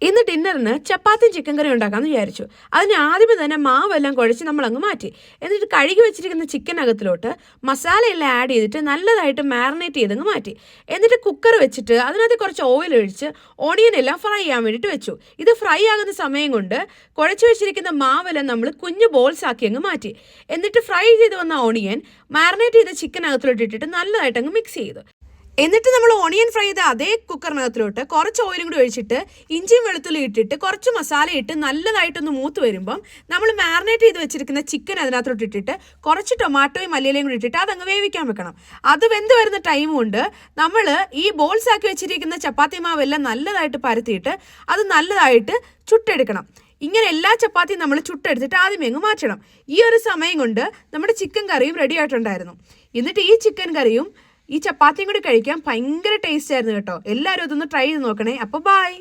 ഇന്ന് ഡിന്നറിന് ചപ്പാത്തിയും ചിക്കൻ കറി ഉണ്ടാക്കാമെന്ന് വിചാരിച്ചു. അതിന് ആദ്യമേ തന്നെ മാവെല്ലാം കുഴച്ച് നമ്മളങ്ങ് മാറ്റി. എന്നിട്ട് കഴുകി വെച്ചിരിക്കുന്ന ചിക്കനകത്തിലോട്ട് മസാലയെല്ലാം ആഡ് ചെയ്തിട്ട് നല്ലതായിട്ട് മാറിനേറ്റ് ചെയ്തങ്ങ് മാറ്റി. എന്നിട്ട് കുക്കർ വെച്ചിട്ട് അതിനകത്ത് കുറച്ച് ഓയിൽ ഒഴിച്ച് ഓണിയൻ എല്ലാം ഫ്രൈ ചെയ്യാൻ വേണ്ടിയിട്ട് വെച്ചു. ഇത് ഫ്രൈ ആകുന്ന സമയം കൊണ്ട് കുഴച്ച് വെച്ചിരിക്കുന്ന മാവെല്ലാം നമ്മൾ കുഞ്ഞു ബോൾസ് ആക്കി അങ്ങ് മാറ്റി. എന്നിട്ട് ഫ്രൈ ചെയ്ത് വന്ന ഓണിയൻ മാറിനേറ്റ് ചെയ്ത ചിക്കനകത്തിലോട്ട് ഇട്ടിട്ട് നല്ലതായിട്ട് അങ്ങ് മിക്സ് ചെയ്തു. എന്നിട്ട് നമ്മൾ ഓണിയൻ ഫ്രൈ ചെയ്ത അതേ കുക്കറിനകത്തിലോട്ട് കുറച്ച് ഓയിലും കൂടി ഒഴിച്ചിട്ട് ഇഞ്ചിയും വെളുത്തുള്ളി ഇട്ടിട്ട് കുറച്ച് മസാല ഇട്ട് നല്ലതായിട്ടൊന്ന് മൂത്ത് വരുമ്പം നമ്മൾ മാറിനേറ്റ് ചെയ്ത് വെച്ചിരിക്കുന്ന ചിക്കൻ അതിനകത്തോട്ട് ഇട്ടിട്ട് കുറച്ച് ടൊമാറ്റോയും മല്ലിയിലയും കൂടി ഇട്ടിട്ട് അതങ്ങ് വേവിക്കാൻ വെക്കണം. അത് വെന്ത് വരുന്ന ടൈം കൊണ്ട് നമ്മൾ ഈ ബോൾസ് ആക്കി വെച്ചിരിക്കുന്ന ചപ്പാത്തി മാവെല്ലാം നല്ലതായിട്ട് പരത്തിയിട്ട് അത് നല്ലതായിട്ട് ചുട്ടെടുക്കണം. ഇങ്ങനെ എല്ലാ ചപ്പാത്തിയും നമ്മൾ ചുട്ടെടുത്തിട്ട് ആദ്യമേ അങ്ങ് മാറ്റണം. ഈ ഒരു സമയം കൊണ്ട് നമ്മുടെ ചിക്കൻ കറിയും റെഡി ആയിട്ടുണ്ടായിരുന്നു. എന്നിട്ട് ഈ ചിക്കൻ കറിയും ഈ ചപ്പാത്തിയും കൂടി കഴിക്കാൻ ഭയങ്കര ടേസ്റ്റ് ആയിരുന്നു കേട്ടോ. എല്ലാവരും അതൊന്ന് ട്രൈ ചെയ്ത് നോക്കണേ. അപ്പോൾ ബൈ.